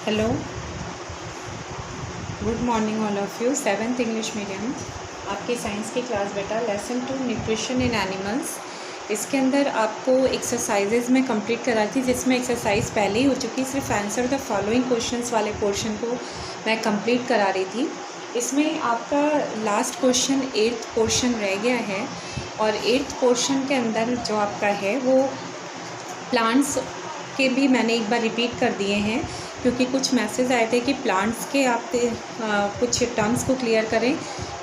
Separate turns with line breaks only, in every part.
Hello, good morning all of you. Seventh English medium आपकी science की class बेटा, lesson 2 nutrition in animals. इसके अंदर आपको एक्सरसाइजेज में कंप्लीट करा थी, जिसमें एक्सरसाइज पहले ही हो चुकी। सिर्फ आंसर द फॉलोइंग क्वेश्चंस वाले पोर्शन को मैं कंप्लीट करा रही थी। इसमें आपका लास्ट क्वेश्चन 8th पोर्शन रह गया है, और 8th पोर्शन के अंदर जो आपका है वो प्लांट्स के भी मैंने एक बार रिपीट कर दिए हैं, क्योंकि कुछ मैसेज आए थे कि प्लांट्स के आप कुछ टर्म्स को क्लियर करें।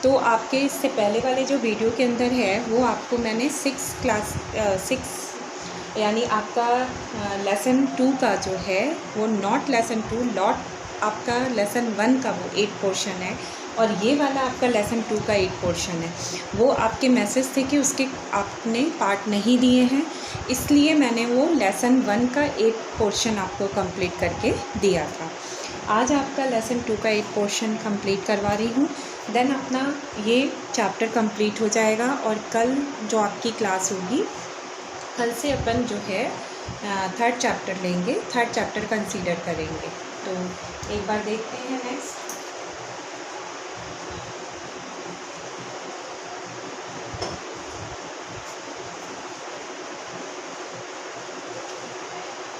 तो आपके इससे पहले वाले जो वीडियो के अंदर है वो आपको मैंने 6 यानी आपका लेसन 2 का जो है वो नॉट लेसन 2 लॉट आपका लेसन 1 का वो 8 पोर्शन है, और ये वाला आपका लेसन 2 का 8 पोर्शन है। वो आपके मैसेज थे कि उसके आपने पार्ट नहीं दिए हैं, इसलिए मैंने वो लेसन 1 का 8 पोर्शन आपको कंप्लीट करके दिया था। आज आपका लेसन 2 का 8 पोर्शन कंप्लीट करवा रही हूँ, देन अपना ये चैप्टर कंप्लीट हो जाएगा। और कल जो आपकी क्लास होगी, कल से अपन जो है 3rd चैप्टर लेंगे, 3rd चैप्टर कंसीडर करेंगे। तो एक बार देखते हैं नेक्स्ट।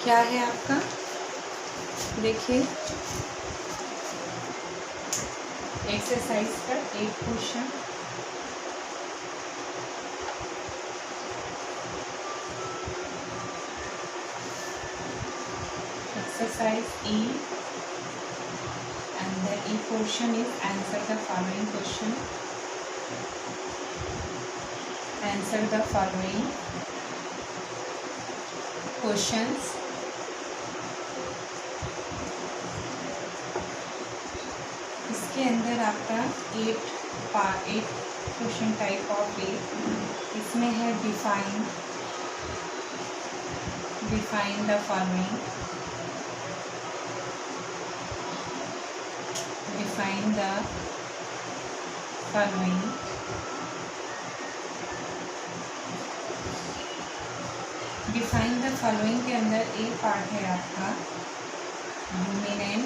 क्या है आपका, देखिए एक्सरसाइज का 8 question. Exercise E, and the E portion is answer the following question. Answer the following questions. इसके अंदर आपका 8 क्वेश्चन टाइप ऑफ 8 इसमें है define the following, define the following, define the following के अंदर एक पार्ट है आपका रूमिनेंट,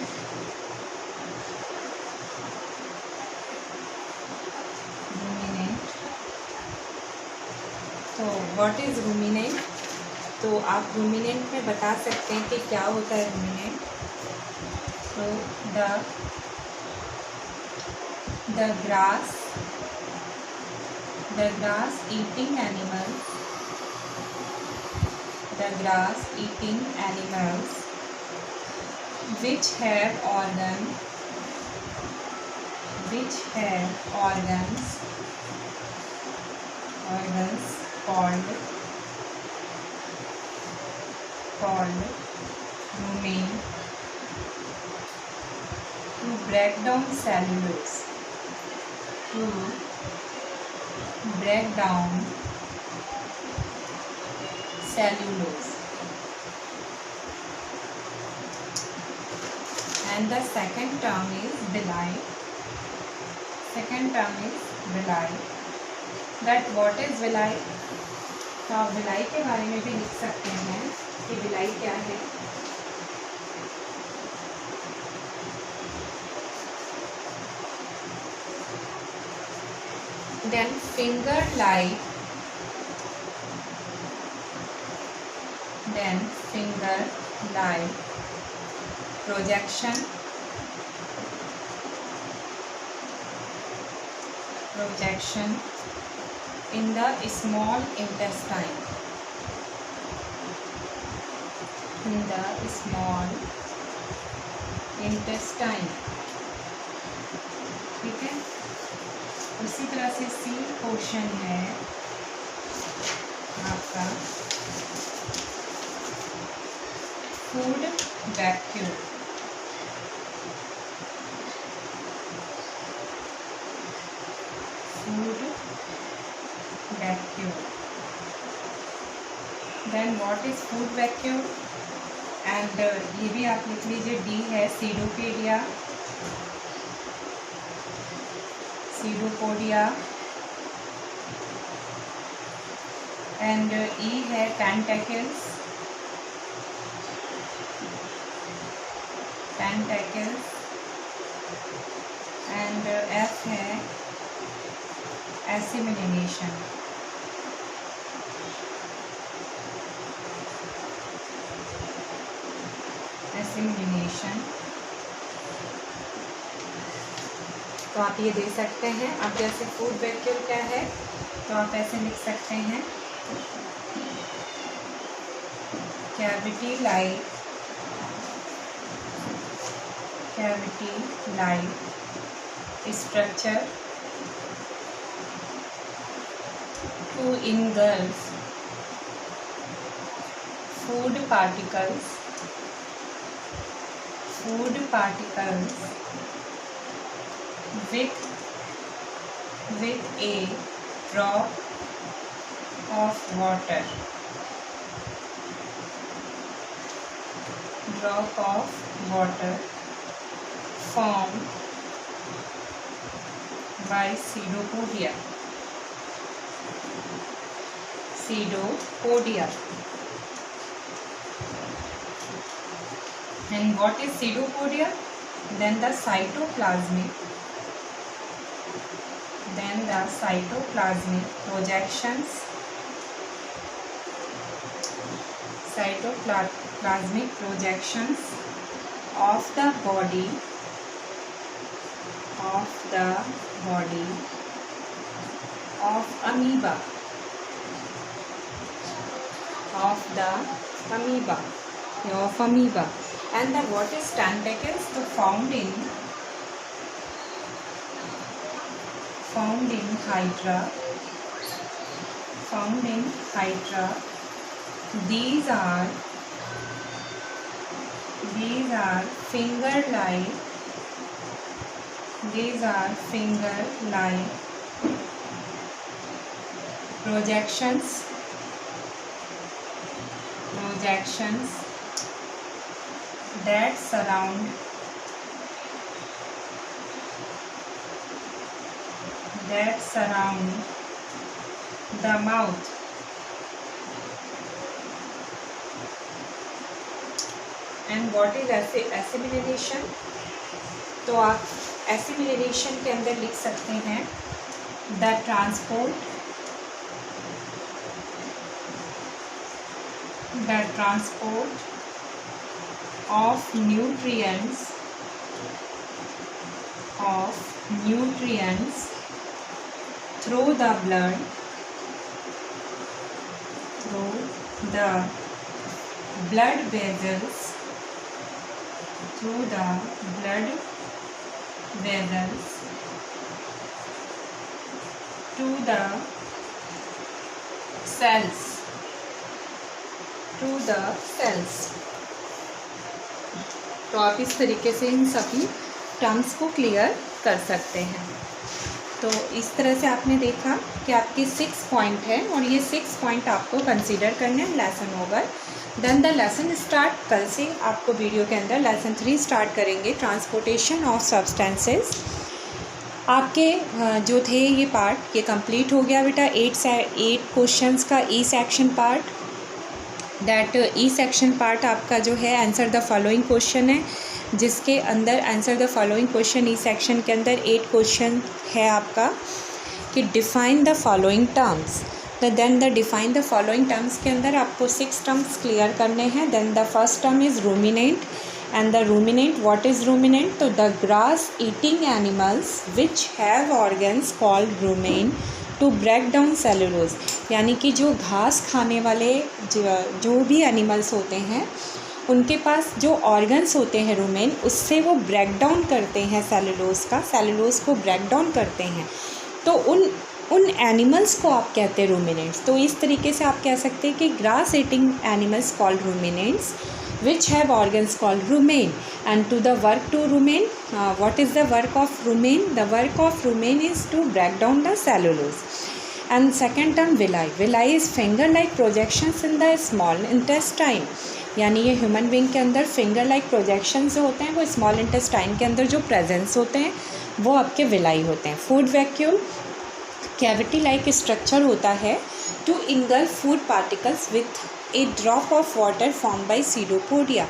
तो व्हाट इज़ रूमिनेंट। तो आप रूमिनेंट में बता सकते हैं कि क्या होता है रूमिनेंट। तो the grass eating animals, the grass eating animals which have organs called rumen to break down cellulose, and the second term is villi. That what is villi? तो आप villi के बारे में भी लिख सकते हैं कि villi क्या है। Then finger-like projection in the small intestine, ठीक है। उसी तरह से सी पोर्शन है आपका food vacuum, then what is food vacuum. And ये भी आप लिख लीजिए, डी है सीडोपोडिया, एंड ई है टेंटेकल्स, tentacles, and F है assimilation. assimilation. तो आप ये दे सकते हैं. अब जैसे फूड वैक्यूल क्या है तो आप ऐसे लिख सकते हैं, cavity like structure to engulf food particles with a drop of water. Formed by pseudopodia. And what is pseudopodia? Then the cytoplasmic projections of the body of amoeba. And then what is tentacles? So found in Hydra. These are finger-like projections that surround the mouth. And what is assimilation? तो आप assimilation के अंदर लिख सकते हैं the transport of nutrients through the blood vessels to the cells. तो आप इस तरीके से इन सभी टर्म्स को क्लियर कर सकते हैं. तो इस तरह से आपने देखा कि आपके 6 पॉइंट हैं और ये 6 पॉइंट आपको कंसीडर करने हैं lesson over. Then the lesson start. कल से आपको वीडियो के अंदर लेसन 3 स्टार्ट करेंगे, ट्रांसपोर्टेशन ऑफ सब्सटेंसेस. आपके जो थे ये पार्ट ये कंप्लीट हो गया बेटा. 8 क्वेश्चंस का E section part. That E section part आपका जो है आंसर द फॉलोइंग क्वेश्चन है, जिसके अंदर answer the following question E section के अंदर 8 क्वेश्चन है आपका कि define the following terms. Then the define the following terms के अंदर आपको 6 टर्म्स क्लियर करने हैं. Then the first term is ruminant. And the ruminant, what is ruminant? तो the grass eating animals which have organs called rumen to break down cellulose. यानी कि जो घास खाने वाले जो भी एनिमल्स होते हैं उनके पास जो ऑर्गन्स होते हैं रूमेन, उससे वो ब्रेक डाउन करते हैं सेलुलोज को ब्रेक डाउन करते हैं. तो उन एनिमल्स को आप कहते हैं रूमिनेंट्स. तो इस तरीके से आप कह सकते हैं कि grass eating animals called ruminants which have organs called rumen. And to the work to rumen, what is the work of rumen? The work of rumen is to break down the cellulose. And second term villi. Villi is finger like projections in the small intestine. यानी ये human being के अंदर finger like projections जो होते हैं वो small intestine के अंदर जो प्रेजेंस होते हैं वो आपके विलाई होते हैं. Food vacuole cavity like structure होता है to engulf food particles with a drop of water form by pseudopodia.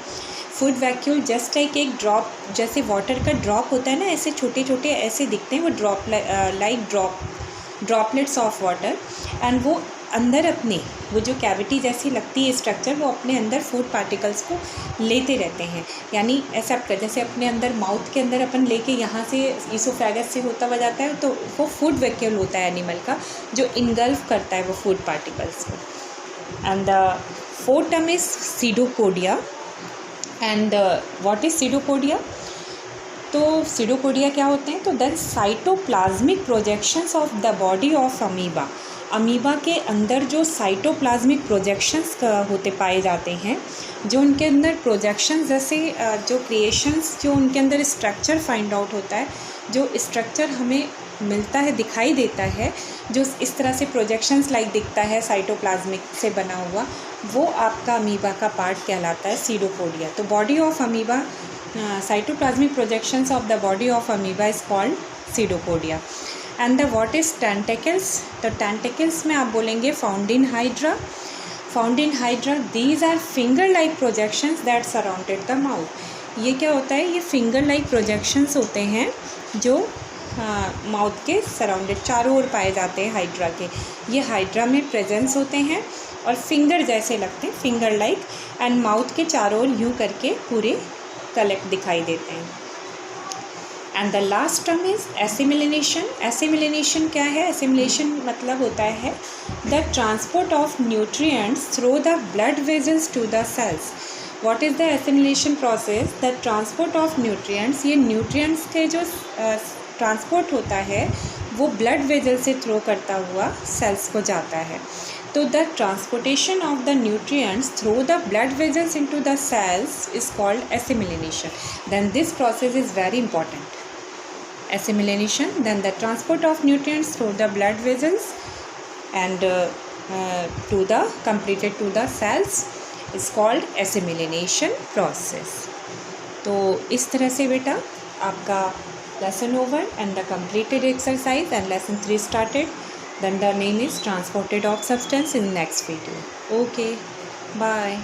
Food vacuole just like एक ड्रॉप, जैसे वाटर का ड्रॉप होता है ना, ऐसे छोटे छोटे ऐसे दिखते हैं वो drop, like droplets of water, and वो अंदर अपने वो जो कैविटी जैसी लगती है स्ट्रक्चर, वो अपने अंदर फूड पार्टिकल्स को लेते रहते हैं। यानी ऐसा कर जैसे अपने अंदर माउथ के अंदर अपन लेके यहाँ से ईसोफेगस से होता हुआ जाता है, तो वो फूड वैक्यूल होता है एनिमल का, जो इनगल्फ करता है वो फूड पार्टिकल्स को। And the fourth term is pseudopodia. And what is pseudopodia? तो सीडोपोडिया क्या होते हैं? तो the cytoplasmic projections of the body of amoeba. Amoeba के अंदर जो साइटोप्लाज्मिक प्रोजेक्शंस होते पाए जाते हैं, जो उनके अंदर प्रोजेक्शंस जैसे जो क्रिएशंस, जो उनके अंदर स्ट्रक्चर फाइंड आउट होता है, जो स्ट्रक्चर हमें मिलता है, दिखाई देता है, जो इस तरह से प्रोजेक्शंस लाइक दिखता है साइटोप्लाज्मिक से बना हुआ, वो आपका अमीबा का पार्ट कहलाता है सीडोपोडिया। तो body of amoeba, cytoplasmic projections of the body of amoeba is called pseudopodia. And the what is tentacles? तो टेंटिकल्स में आप बोलेंगे found in hydra. Found in hydra, these are finger like projections that surrounded the mouth. ये क्या होता है? ये finger like projections होते हैं जो माउथ के सराउंडेड चारों ओर पाए जाते हैं हाइड्रा के। ये हाइड्रा में प्रेजेंस होते हैं और फिंगर जैसे लगते हैं, फिंगर लाइक, एंड माउथ के चारों ओर यूँ करके पूरे कलेक्ट दिखाई देते हैं। And the last term is assimilation. Assimilation क्या है? एसिमिलेशन मतलब होता है the transport of nutrients through the blood vessels to the cells. What is the assimilation process? The transport of nutrients. ये न्यूट्रिएंट्स के जो ट्रांसपोर्ट होता है वो ब्लड वेजल से थ्रो करता हुआ सेल्स को जाता है। तो the transportation of the nutrients through the blood vessels into the cells is called assimilation. Then this process is very important. Assimilation, then the transport of nutrients through the blood vessels and to the completed to the cells is called assimilation process. तो इस तरह से बेटा आपका lesson over and the completed exercise and lesson 3 started. Then the name is transported of substance in next video. Okay, bye.